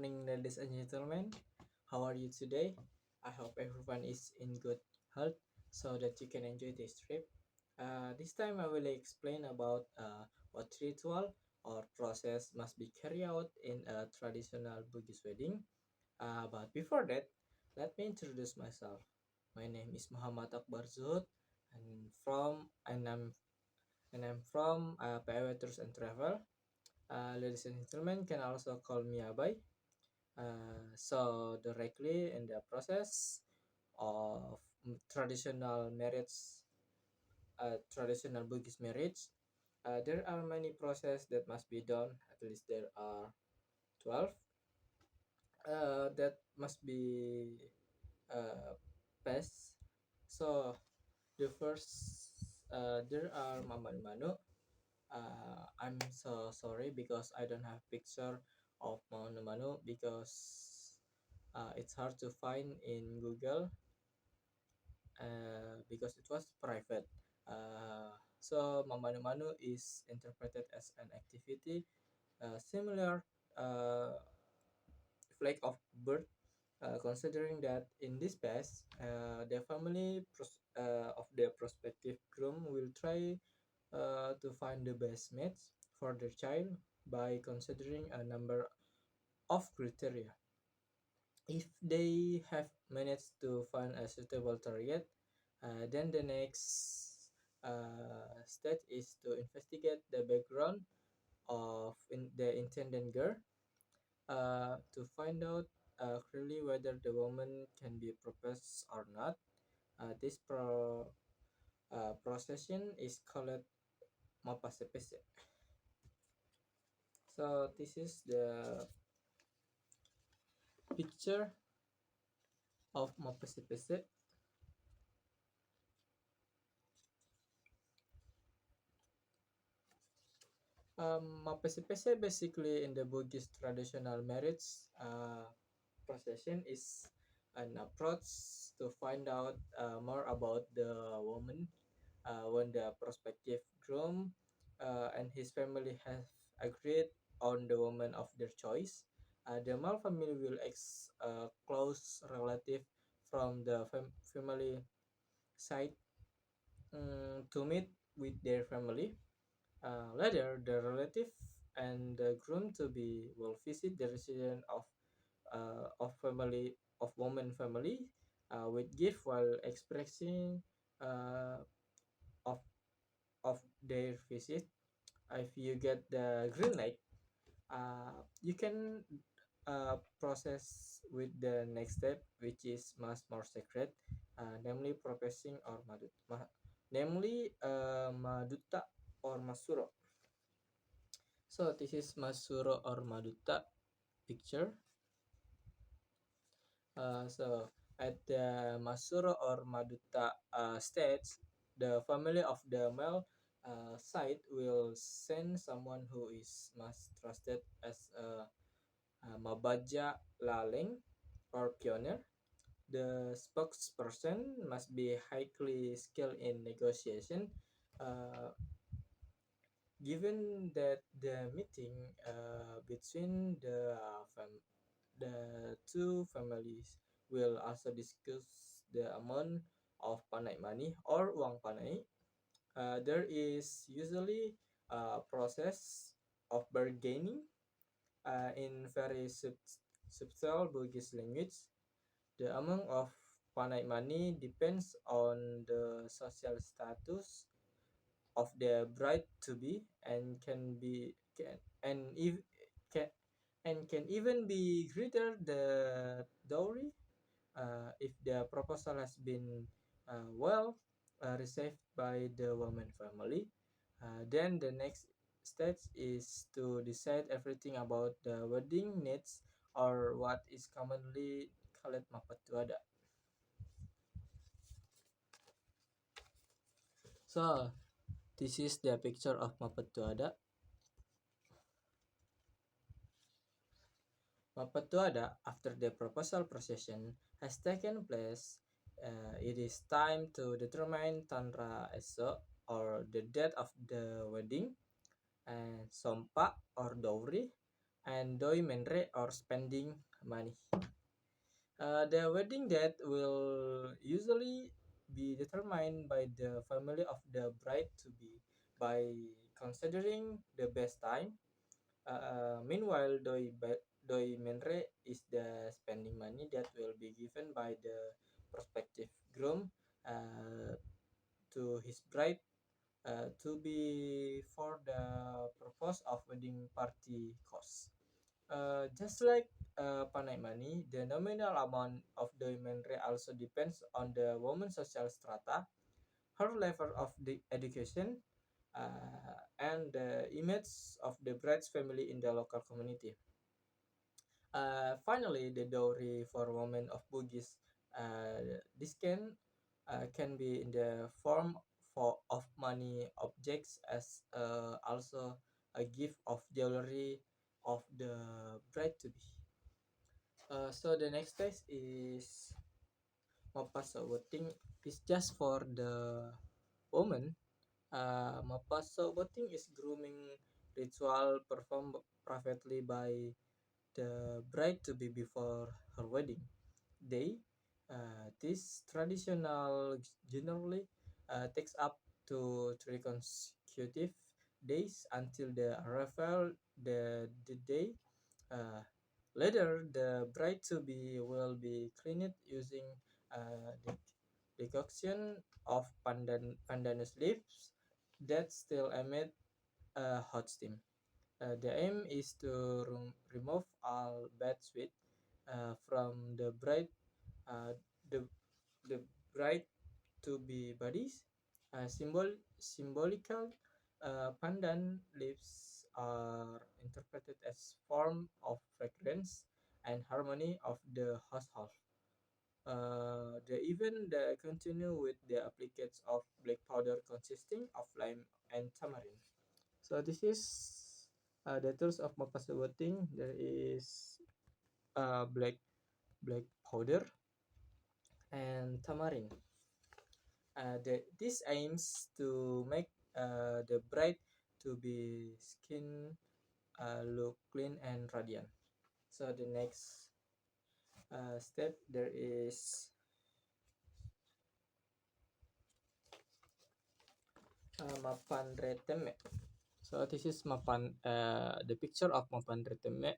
morning, ladies and gentlemen. How are you today? I hope everyone is in good health so that you can enjoy this trip. This time, I will explain about what ritual or process must be carried out in a traditional Bugis wedding. But before that, let me introduce myself. My name is Muhammad Akbar Zuhud, and I'm from PIW Tours and Travel. Ladies and gentlemen can also call me Abai. So directly in the process of traditional marriage, traditional Bugis marriage, there are many process that must be done. At least there are 12 that must be uh, passed. So the first, there are Mamanu Manu. I'm so sorry because I don't have picture of Manu Manu because it's hard to find in Google because it was private. So Mamanu Manu is interpreted as an activity similar uh, flag of birth, considering that in this case, the family of the prospective groom will try to find the best match for their child by considering a number of criteria. If they have managed to find a suitable target, then the next stage is to investigate the background of the intended girl to find out clearly whether the woman can be proposed or not. This procession is called mapasepese. So this is the picture of mapasepese. Mapasepese basically in the Bugis traditional marriage procession is an approach to find out more about the woman when the prospective groom and his family have agreed on the woman of their choice. The male family will ex close relative from the family side to meet with their family. Later, the relative and the groom to be will visit the residence of family of woman family with gift while expressing uh, of of their visit. If you get the green light, you can process with the next step, which is much more secret, namely proposing or namely maduta or masuro. So this is masuro or maduta picture. So at the Masuro or Maduta stage, the family of the male side will send someone who is most trusted as a Mabaja Laleng or pioneer. The spokesperson must be highly skilled in negotiation, uh, given that the meeting between the two families will also discuss the amount of panai money or uang panai. There is usually a process of bargaining in very subtle Bugis language. The amount of panai money depends on the social status of the bride to be and can be can and if can and can even be greater the dowry if the proposal has been well received by the woman family. Then the next stage is to decide everything about the wedding needs or what is commonly called mapatuada. So this is the picture of mapatuada. Mapatuada, after the proposal procession has taken place, it is time to determine Tanra Eso or the date of the wedding and Sompa or dowry. and doi menre or spending money. The wedding date will usually be determined by the family of the bride to be by considering the best time. Meanwhile, doi menre is the spending money that will be given by the prospective groom uh, to his bride to be for the purpose of wedding party costs. Just like panai money, the nominal amount of the menre also depends on the woman's social strata, her level of the education, and the image of the bride's family in the local community. Finally, the dowry for women of Bugis, this can be in the form of money objects as also a gift of jewelry of the bride to be. So the next stage is mapasawating is just for the woman. Mapasawating is grooming ritual performed privately by the bride to be before her wedding day. This traditional generally takes up to 3 consecutive days until the arrival the day. Uh, Later, the bride to be will be cleaned using the decoction of pandanus leaves that still emit hot steam. The aim is to remove all bad sweat from uh, the the bride to be bodies. Symbolical pandan leaves are interpreted as form of fragrance and harmony of the household. The continue with the applicates of black powder consisting of lime and tamarind. So this is the tools of mapasubuting. There is black powder and tamarind. This aims to make the bride to be skin look clean and radiant. So the next step there is mapan reteme. So this is mapan the picture of mapan reteme.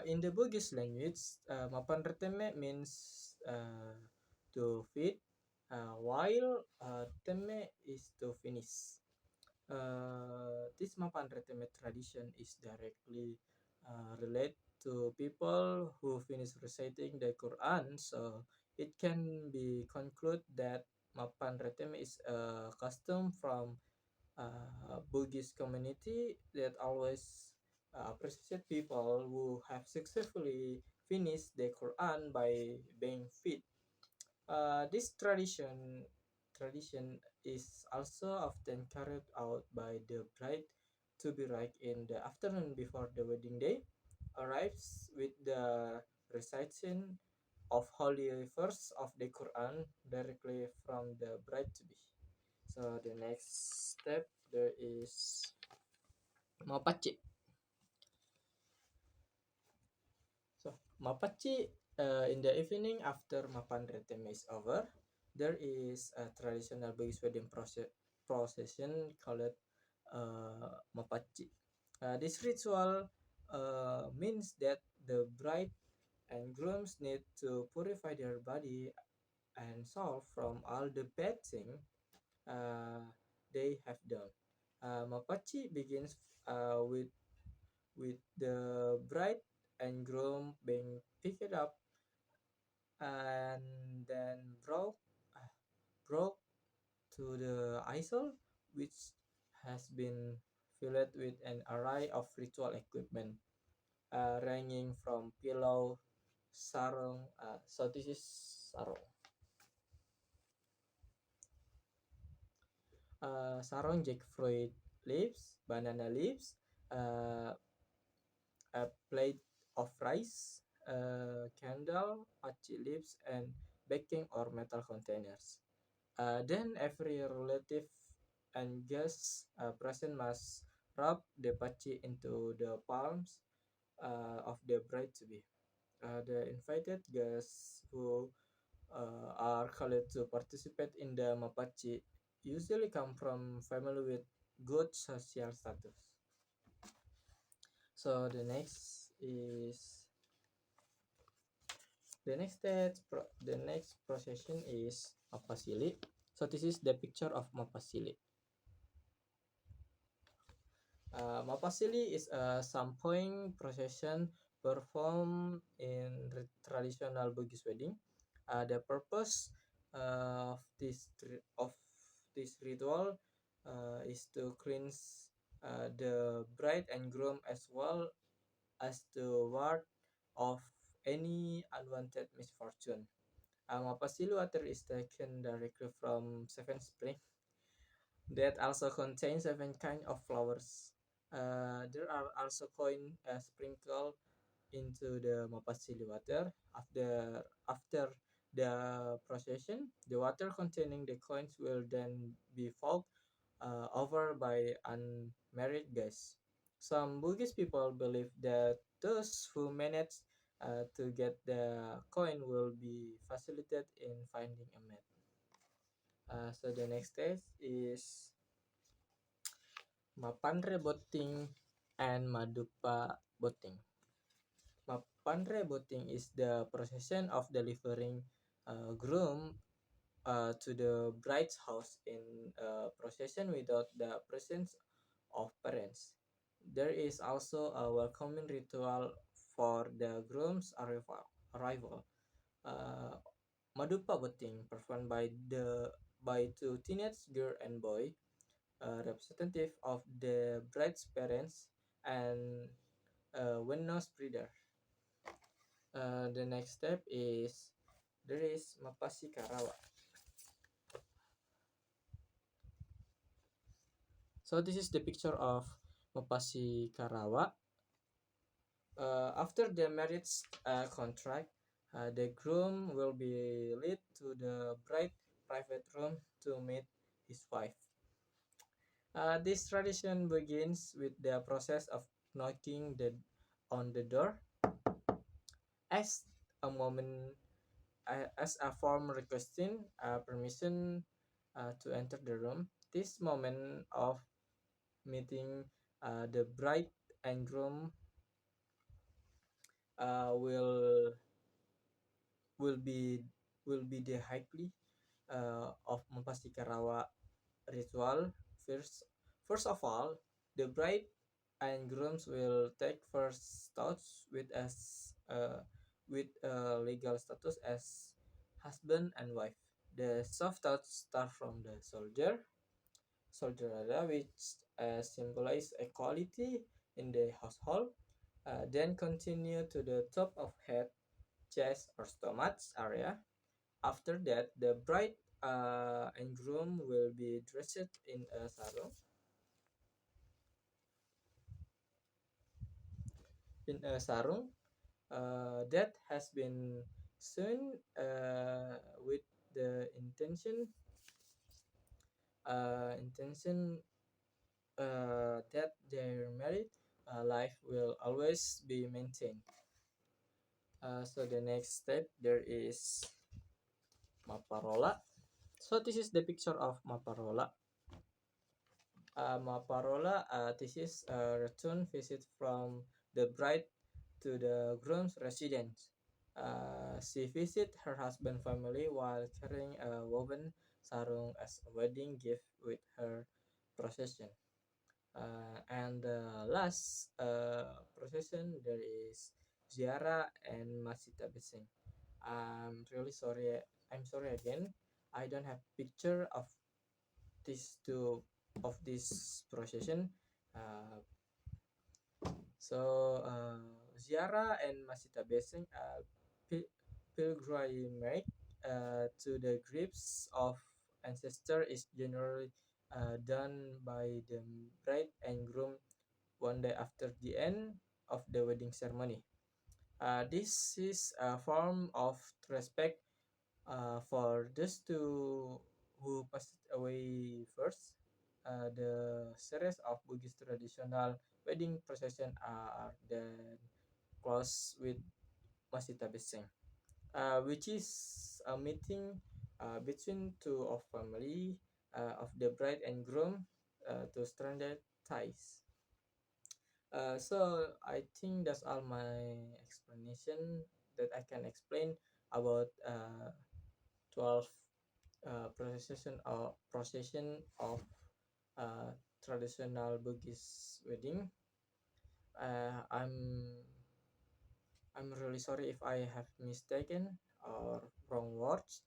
In the Bugis language, mapan reteme means to feed, while teme is to finish. This mapan reteme tradition is directly related to people who finish reciting the Quran. So it can be concluded that mapan reteme is a custom from Bugis community that always appreciate people who have successfully finished the Quran by being fit. This tradition is also often carried out by the bride to be right in the afternoon before the wedding day arrives with the recitation of holy verse of the Quran directly from the bride to be. So the next step there is mapache. So mapache in the evening after mapan reteme is over, there is a traditional Bugis wedding procession called mapache. This ritual means that the bride and grooms need to purify their body and soul from all the bad things uh, they have done. Mapache begins with the bride and groom being picked up and then brought to the isle, which has been filled with an array of ritual equipment, ranging from pillow, sarong. So this is sarong. Sarong jackfruit leaves, banana leaves, uh, a plate of rice, candle, pachi leaves, and baking or metal containers. Then every relative and guests present must rub the pachi into the palms of the bride to be. The invited guests who are called to participate in the mapachi usually come from family with good social status. So the next procession is mapasili. So this is the picture of mapasili. Mapasili is a sampoing procession performed in traditional Bugis wedding. The purpose of this ritual is to cleanse the bride and groom as well as to ward of any unwanted misfortune. Mapasili water is taken directly from Seven Spring that also contains seven kind of flowers. There are also coin sprinkled into the Mapasili water. After the procession, the water containing the coins will then be fogged over by unmarried guests. Some Bugis people believe that those who manage to get the coin will be facilitated in finding a mate. So the next stage is Mapandre Boting and Madupa Boting. Mapandre Boting is the procession of delivering groom to the bride's house in a procession without the presence of parents. There is also a welcoming ritual for the groom's arrival. Uh, Madupa Boting performed by two teenage girl and boy, representative of the bride's parents and Wennos breeder. The next step is there is Mapasi Karawa. So this is the picture of Mapasi Karawa. After the marriage contract, the groom will be led to the bride private room to meet his wife. This tradition begins with the process of knocking on the door as a moment as a form requesting permission to enter the room. This moment of meeting the bride and groom uh, will will be will be the highly of Mempasti Karawa ritual. First of all, the bride and grooms will take first thoughts with legal status as husband and wife. The soft thoughts start from the soldier area, which symbolize equality in the household. Then continue to the top of head, chest, or stomach area. After that, the bride and groom will be dressed in a sarung that has been sewn with the intention that their married life will always be maintained. So the next step there is Maparola. So this is the picture of Maparola. Maparola, this is a return visit from the bride to the groom's residence. She visit her husband family while carrying a woven sarung as a wedding gift with her procession. And the last procession there is Ziara and Masita Besing. I'm really sorry. I'm sorry again. I don't have picture of these two of this procession. Uh, so Ziara and Masita Besing pilgrimage to the graves of ancestor is generally done by the bride and groom one day after the end of the wedding ceremony. This is a form of respect for those two who passed away first. the series of Bugis traditional wedding procession are then closed with Masita Beseng, which is a meeting between two of family of the bride and groom to strengthen ties. So I think that's all my explanation that I can explain about 12 procession of uh, traditional Bugis wedding. Uh, I'm I'm really sorry if I have mistaken or wrong words.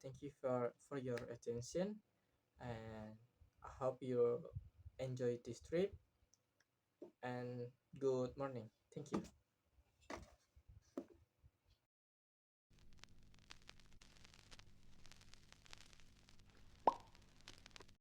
Thank you for your attention, and I hope you enjoy this trip, and good morning. Thank you.